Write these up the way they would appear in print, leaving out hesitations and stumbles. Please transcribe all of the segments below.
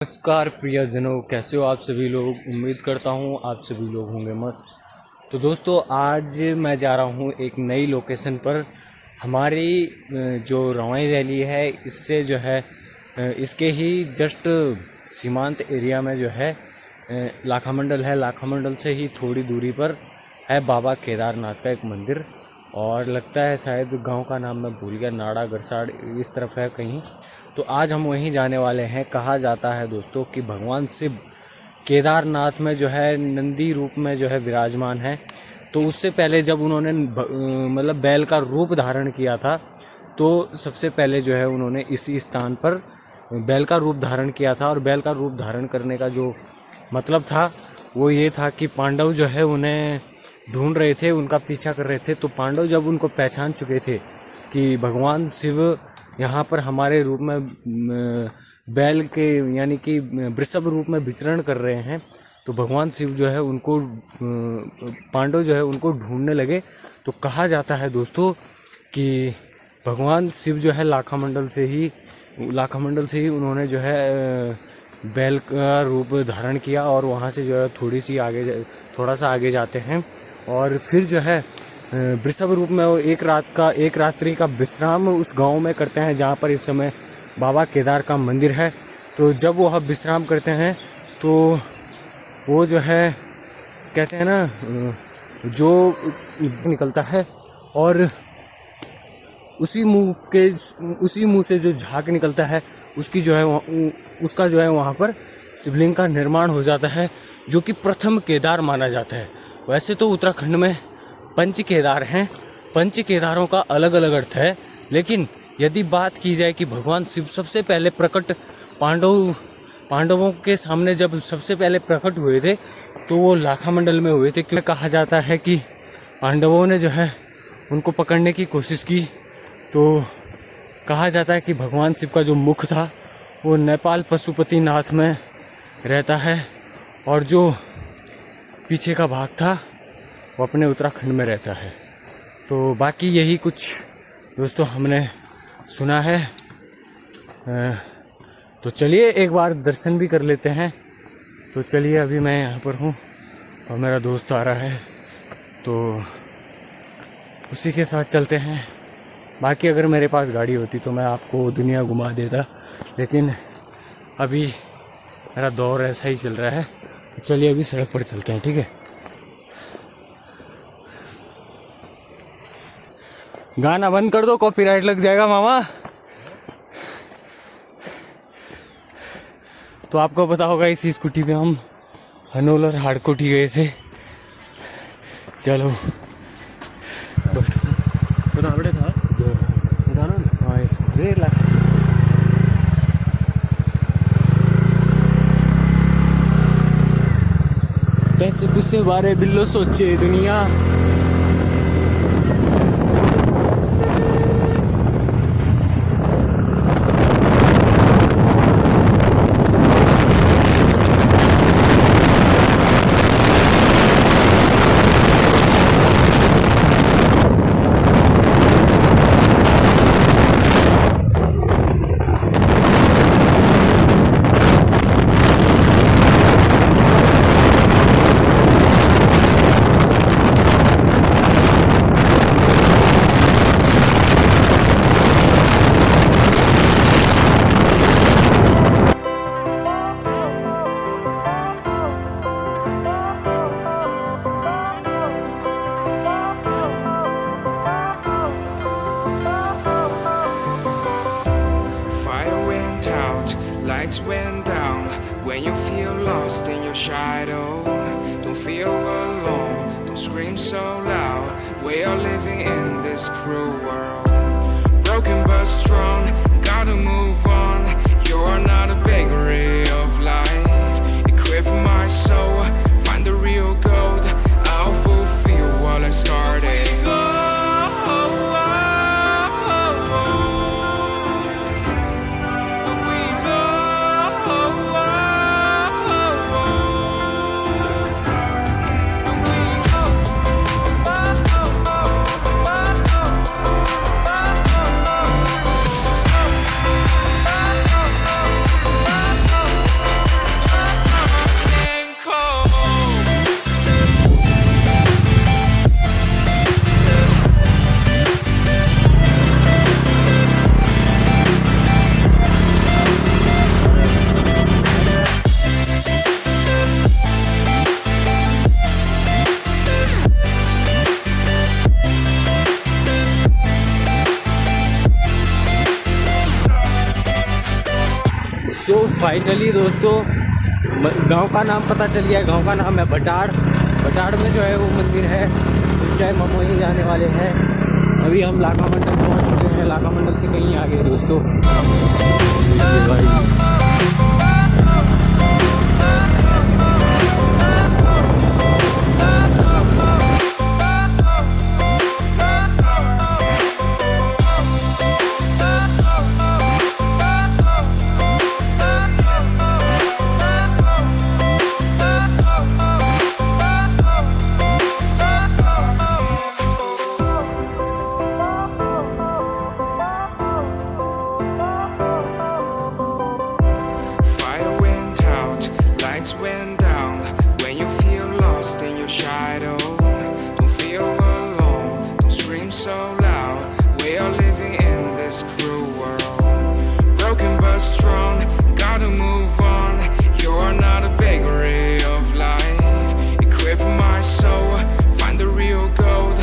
नमस्कार प्रियजनों, कैसे हो आप सभी लोग। उम्मीद करता हूँ आप सभी लोग होंगे मस्त। तो दोस्तों, आज मैं जा रहा हूँ एक नई लोकेशन पर। हमारी जो रवाई वैली है, इससे जो है इसके ही जस्ट सीमांत एरिया में जो है लाखा मंडल है। लाखा मंडल से ही थोड़ी दूरी पर है बाबा केदारनाथ का एक मंदिर, और लगता है शायद गांव का नाम मैं भूल गया, नाड़ा गरसाड़ इस तरफ है कहीं। तो आज हम वहीं जाने वाले हैं। कहा जाता है दोस्तों कि भगवान शिव केदारनाथ में जो है नंदी रूप में जो है विराजमान है। तो उससे पहले जब उन्होंने मतलब बैल का रूप धारण किया था, तो सबसे पहले जो है उन्होंने इसी स्थान पर बैल का रूप धारण किया था। और बैल का रूप धारण करने का जो मतलब था वो ये था कि पांडव जो है उन्हें ढूंढ रहे थे, उनका पीछा कर रहे थे। तो पांडव जब उनको पहचान चुके थे कि भगवान शिव यहाँ पर हमारे रूप में बैल के यानी कि वृषभ रूप में विचरण कर रहे हैं, तो भगवान शिव जो है उनको पांडव जो है उनको ढूंढने लगे। तो कहा जाता है दोस्तों कि भगवान शिव जो है लाखा मंडल से ही उन्होंने जो है बैल का रूप धारण किया, और वहाँ से जो है थोड़ा सा आगे जाते हैं, और फिर जो है वृषभ रूप में वो एक रात्रि का विश्राम उस गांव में करते हैं जहाँ पर इस समय बाबा केदार का मंदिर है। तो जब वो विश्राम करते हैं तो वो जो है कहते हैं ना, जो निकलता है और उसी मुंह से जो झाग निकलता है उसका जो है वहाँ पर शिवलिंग का निर्माण हो जाता है, जो कि प्रथम केदार माना जाता है। वैसे तो उत्तराखंड में पंच केदार हैं, पंच केदारों का अलग अलग अर्थ है, लेकिन यदि बात की जाए कि भगवान शिव सबसे पहले प्रकट पांडवों के सामने जब सबसे पहले प्रकट हुए थे तो वो लाखा मंडल में हुए थे। क्योंकि कहा जाता है कि पांडवों ने जो है उनको पकड़ने की कोशिश की, तो कहा जाता है कि भगवान शिव का जो मुख था वो नेपाल पशुपतिनाथ में रहता है, और जो पीछे का भाग था वो अपने उत्तराखंड में रहता है। तो बाकी यही कुछ दोस्तों हमने सुना है। तो चलिए एक बार दर्शन भी कर लेते हैं। तो चलिए, अभी मैं यहाँ पर हूँ और मेरा दोस्त आ रहा है, तो उसी के साथ चलते हैं। बाकी अगर मेरे पास गाड़ी होती तो मैं आपको दुनिया घुमा देता, लेकिन अभी मेरा दौर ऐसा ही चल रहा है। तो चलिए अभी सड़क पर चलते हैं, ठीक है। गाना बंद कर दो, कॉपीराइट लग जाएगा मामा। तो आपको पता होगा इसी स्कूटी पे हम हनोलर हाड़कोटी गए थे। चलो था जो हाँ इसको पैसे तुझसे बारे बिल्लो सोचे दुनिया। Lights went down when you feel lost in your shadow. Don't feel alone, don't scream so loud. We are living in this cruel world. Broken but strong, gotta move on. You are not a bakery of life. Equip my soul, find the real gold. I'll fulfill what I started. Finally दोस्तों गांव का नाम पता चल गया। गांव का नाम है भटाड़। भटाड़ में जो है वो मंदिर है। इस टाइम हम वहीं जाने वाले हैं। अभी हम लाका मंडल पहुंच चुके हैं। लाका मंडल से कहीं आगे दोस्तों भाई Fire went out, lights went down. When you feel lost in your shadow, don't feel alone, don't scream so loud. We are living in this cruel world. Broken but strong, gotta move on. You're not a bakery of life. Equip my soul, find the real gold.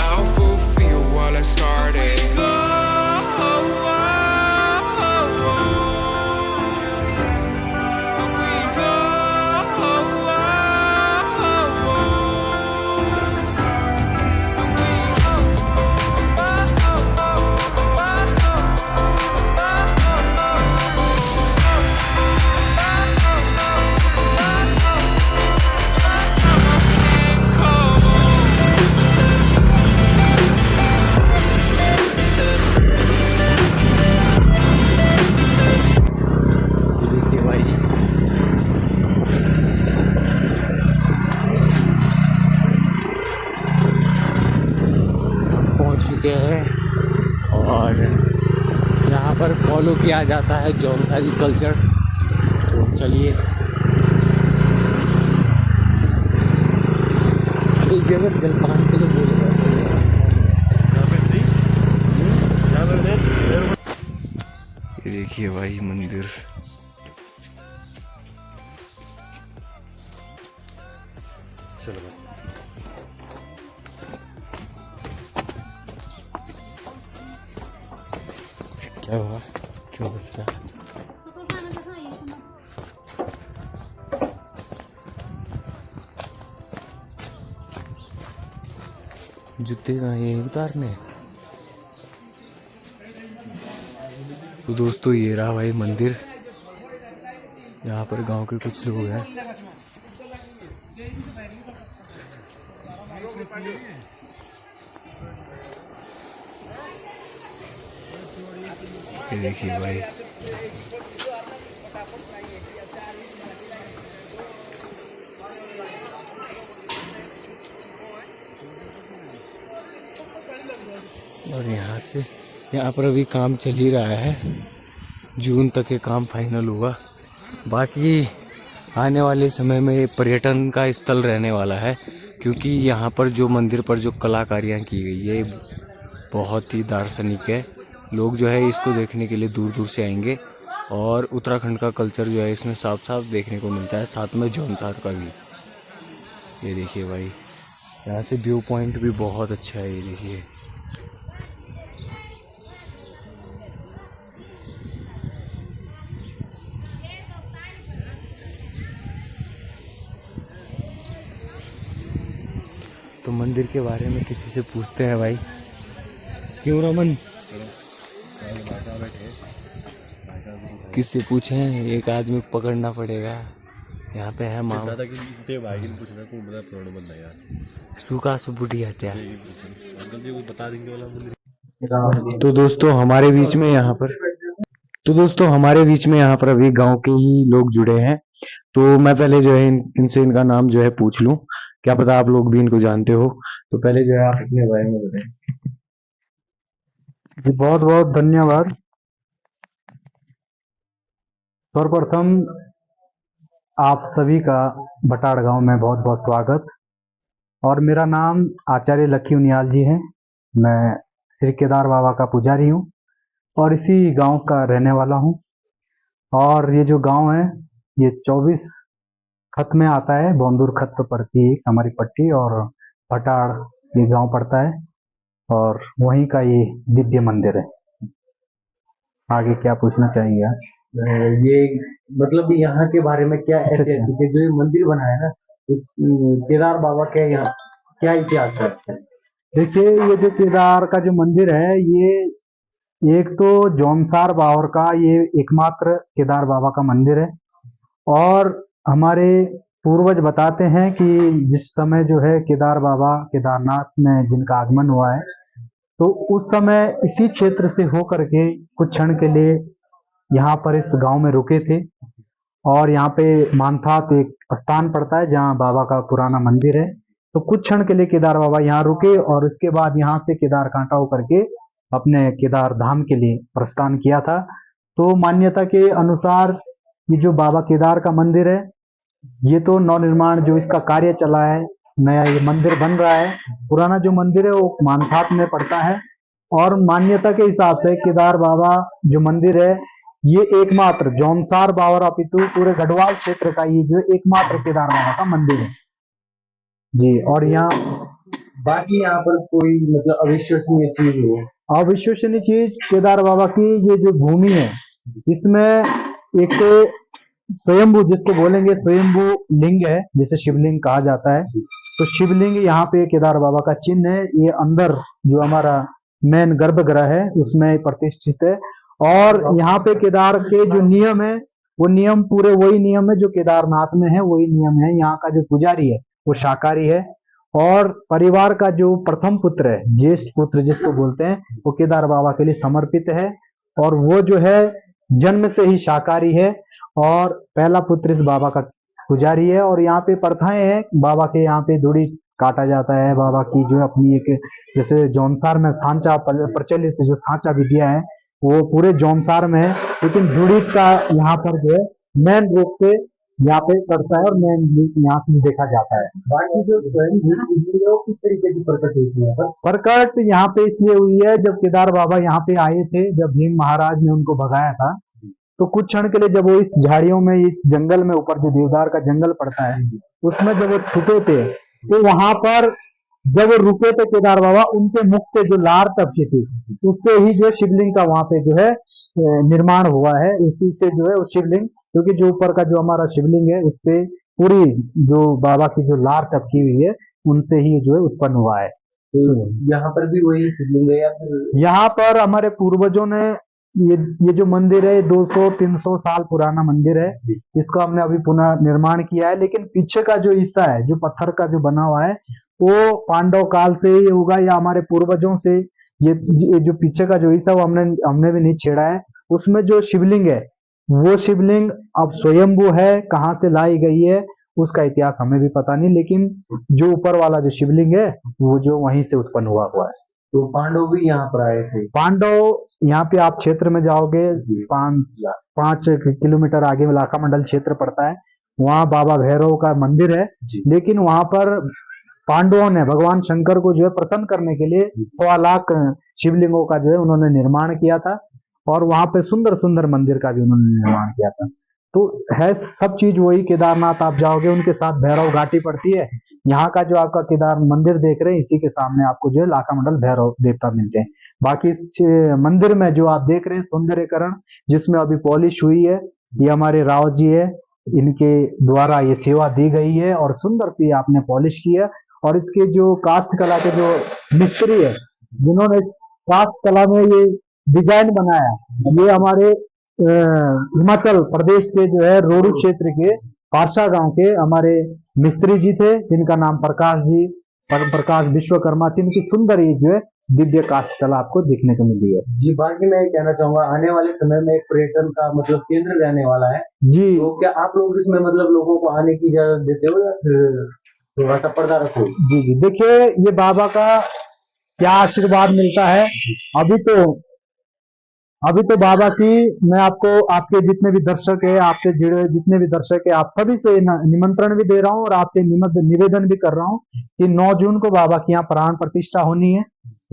I'll fulfill what I started. देखिए भाई पहुंच चुके हैं और यहाँ पर follow किया जाता है जौनसारी कल्चर। तो चलिए एक अगर जलपान के लिए बोलेगा ये देखिए भाई मंदिर। चलो भाई क्या हुआ क्यों बस रहा जूते कहाँ यहीं उतारने। तो दोस्तों ये रहा भाई मंदिर। यहाँ पर गांव के कुछ लोग हैं। ये देखिए भाई और यहाँ पर अभी काम चल ही रहा है। जून तक ये काम फाइनल होगा। बाकी आने वाले समय में ये पर्यटन का स्थल रहने वाला है, क्योंकि यहाँ पर जो मंदिर पर जो कलाकारियाँ की गई है बहुत ही दार्शनिक है। लोग जो है इसको देखने के लिए दूर दूर से आएंगे और उत्तराखंड का कल्चर जो है इसमें साफ साफ देखने को मिलता है, साथ में जौनसार का भी। ये देखिए भाई यहाँ से व्यू पॉइंट भी बहुत अच्छा है। ये देखिए तो मंदिर के बारे में किसी से पूछते हैं भाई। क्यों रमन किससे पूछें? एक आदमी पकड़ना पड़ेगा। यहाँ पे है मामा सूखा सुबुटी हत्या। तो दोस्तों हमारे बीच में यहाँ पर अभी गांव के ही लोग जुड़े हैं। तो मैं पहले जो है इनसे इनका नाम जो है पूछ लूं, क्या पता आप लोग भी इनको जानते हो। तो पहले जो है आप अपने बारे में बताएं। जी बहुत बहुत धन्यवाद। सर्वप्रथम आप सभी का भटाड़ गांव में बहुत बहुत स्वागत। और मेरा नाम आचार्य लक्की उनियाल जी है। मैं श्री केदार बाबा का पुजारी हूँ और इसी गांव का रहने वाला हूँ। और ये जो गांव है ये 24 खत में आता है। बौंदूर खत तो पड़ती है हमारी पट्टी और भटाड़ ये गांव पड़ता है और वहीं का ये दिव्य मंदिर है। आगे क्या पूछना चाहिए आप? ये मतलब यहाँ के बारे में क्या अच्छा, अच्छा। ऐतिहासिक है जो ये मंदिर बना है ना, केदार बाबा के यहाँ क्या इतिहास है? देखिए, ये जो केदार का जो मंदिर है, ये एक तो जौनसार बावर का ये एकमात्र केदार बाबा का मंदिर है। और हमारे पूर्वज बताते हैं कि जिस समय जो है केदार बाबा केदारनाथ में जिनका आगमन हुआ है, तो उस समय इसी क्षेत्र से होकर के कुछ क्षण के लिए यहाँ पर इस गांव में रुके थे। और यहाँ पे मानथात एक स्थान पड़ता है जहाँ बाबा का पुराना मंदिर है। तो कुछ क्षण के लिए केदार बाबा यहाँ रुके और उसके बाद यहाँ से केदार कांटा होकर के अपने केदार धाम के लिए प्रस्थान किया था। तो मान्यता के अनुसार ये जो बाबा केदार का मंदिर है, ये तो नवनिर्माण जो इसका कार्य चला है, नया ये मंदिर बन रहा है। पुराना जो मंदिर है वो मानथात में पड़ता है। और मान्यता के हिसाब से केदार बाबा जो मंदिर है, ये एकमात्र जौनसार बावर अपितु पूरे गढ़वाल क्षेत्र का ये जो एकमात्र केदार बाबा का मंदिर है जी। और यहाँ बाकी यहाँ पर कोई मतलब अविश्वसनीय चीज हो? अविश्वसनीय चीज केदार बाबा की ये जो भूमि है, इसमें एक तो स्वयंभू जिसको बोलेंगे स्वयंभू लिंग है, जिसे शिवलिंग कहा जाता है। तो शिवलिंग यहाँ पे केदार बाबा का चिन्ह है। ये अंदर जो हमारा मेन गर्भगृह है उसमें प्रतिष्ठित है। और यहाँ पे केदार के जो नियम है, वो नियम पूरे वही नियम है जो केदारनाथ में है, वही नियम है। यहाँ का जो पुजारी है वो शाकाहारी है। और परिवार का जो प्रथम पुत्र है, ज्येष्ठ पुत्र जिसको बोलते हैं, वो केदार बाबा के लिए समर्पित है। और वो जो है जन्म से ही शाकाहारी है और पहला पुत्र इस बाबा का पुजारी है। और यहाँ पे प्रथाएं हैं, बाबा के यहाँ पे धूड़ी काटा जाता है। बाबा की जो अपनी एक, जैसे जौनसार में सांचा प्रचलित जो सांचा विद्या है वो पूरे जौनसार में है, लेकिन धूड़ी का यहाँ पर जो है मेन रूप से यहाँ पे करता है और मेन यहाँ से देखा जाता है। बाकी जो स्वयं चीजें है वो किस तरीके की प्रकट हुई थी यहाँ पर? प्रकट यहाँ पे इसलिए हुई है, जब केदार बाबा यहाँ पे आए थे, जब भीम महाराज ने उनको भगाया था, तो कुछ क्षण के लिए जब वो इस झाड़ियों में, इस जंगल में, ऊपर जो देवदार का जंगल पड़ता है, उसमें जब वो छुपे थे, तो वहां पर जब वो रुके थे केदार बाबा, उनके मुख से जो लार टपकी थी, उससे ही जो शिवलिंग का वहां पे जो है निर्माण हुआ है। उसी से जो है वो शिवलिंग, क्योंकि जो ऊपर का जो हमारा शिवलिंग है उस पे पूरी जो बाबा की जो लार टपकी हुई है, उनसे ही जो है उत्पन्न हुआ है। तो यहाँ पर भी वही शिवलिंग है या फिर? यहाँ पर हमारे पूर्वजों ने ये जो मंदिर है 200-300 साल पुराना मंदिर है। इसका हमने अभी पुनः निर्माण किया है। लेकिन पीछे का जो हिस्सा है, जो पत्थर का जो बना हुआ है, वो पांडव काल से ही होगा या हमारे पूर्वजों से। ये जो पीछे का जो हिस्सा वो हमने भी नहीं छेड़ा है। उसमें जो शिवलिंग है, वो शिवलिंग अब स्वयंभू है, कहाँ से लाई गई है उसका इतिहास हमें भी पता नहीं, लेकिन जो ऊपर वाला जो शिवलिंग है वो जो वहीं से उत्पन्न हुआ है। तो पांडव भी यहाँ पर आए थे? पांडव यहाँ पे आप क्षेत्र में जाओगे, 5 किलोमीटर आगे लाखा मंडल क्षेत्र पड़ता है, वहाँ बाबा भैरव का मंदिर है। लेकिन वहां पर पांडवों ने भगवान शंकर को जो है प्रसन्न करने के लिए 1.25 लाख शिवलिंगों का जो है उन्होंने निर्माण किया था। और वहां पे सुंदर सुंदर मंदिर का भी उन्होंने निर्माण किया था। तो है सब चीज वही। केदारनाथ आप जाओगे, उनके साथ भैरव घाटी पड़ती है। यहाँ का जो आपका केदार मंदिर देख रहे हैं, इसी के सामने आपको जो है लाखा मंडल भैरव देवता मिलते हैं। बाकी इस मंदिर में जो आप देख रहे हैं सौंदर्यकरण, जिसमें अभी पॉलिश हुई है, ये हमारे राव जी है, इनके द्वारा ये सेवा दी गई है और सुंदर सी आपने पॉलिश की है। और इसके जो कास्ट कला के जो मिस्त्री है, जिन्होंने कास्ट कला में ये डिजाइन बनाया, ये हमारे हिमाचल प्रदेश के जो है रोडू क्षेत्र के पारसा गांव के हमारे मिस्त्री जी थे, जिनका नाम प्रकाश जी, प्रकाश विश्वकर्मा थी। इनकी सुंदर ये जो है दिव्य कास्ट कला आपको देखने को मिली है जी। बाकी मैं कहना चाहूंगा, आने वाले समय में एक पर्यटन का मतलब केंद्र रहने वाला है जी। तो क्या आप लोग इसमें मतलब लोगों को आने की इजाजत देते हो या फिर थोड़ा सा पर्दा रखो? जी जी, देखिए ये बाबा का क्या आशीर्वाद मिलता है। अभी तो बाबा की, मैं आपको, आपके जितने भी दर्शक है, आपसे जुड़े हुए जितने भी दर्शक है, आप सभी से निमंत्रण भी दे रहा हूँ और आपसे निवेदन भी कर रहा हूँ कि 9 जून को बाबा की यहाँ प्राण प्रतिष्ठा होनी है।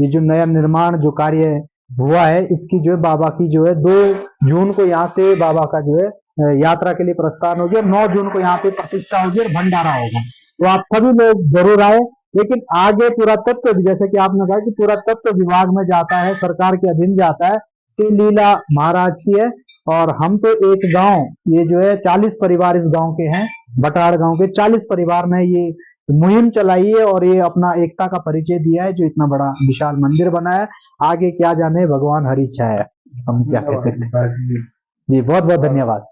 ये जो नया निर्माण जो कार्य हुआ है, इसकी जो है बाबा की जो है 2 जून को यहाँ से बाबा का जो है यात्रा के लिए प्रस्थान होगी और 9 जून को यहाँ पे प्रतिष्ठा होगी और भंडारा होगा। तो आप सभी लोग जरूर आए। लेकिन आगे पुरातत्व भी, जैसे कि आपने कहा कि पुरातत्व विभाग में जाता है, सरकार के अधीन जाता है, तो लीला महाराज की है। और हम तो एक गांव, ये जो है 40 परिवार इस गांव के हैं, बटाड़ गांव के 40 परिवार ने ये मुहिम चलाई है और ये अपना एकता का परिचय दिया है, जो इतना बड़ा विशाल मंदिर बना है। आगे क्या जाने, भगवान हरी इच्छा है, हम क्या कह सकते हैं। जी बहुत बहुत धन्यवाद।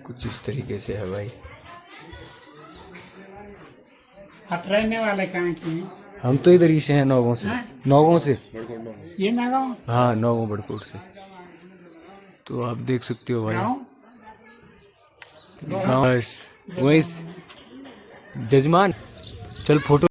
कुछ इस तरीके से है भाई। आप रहने वाले कहाँ के हैं? हम तो इधर ही से हैं, नौगांव से। नौगांव से, ये नगांव हाँ नौगांव बड़कोट से। तो आप देख सकते हो भाई गाँव गाँव, बस वहीं से। जजमान चल फोटो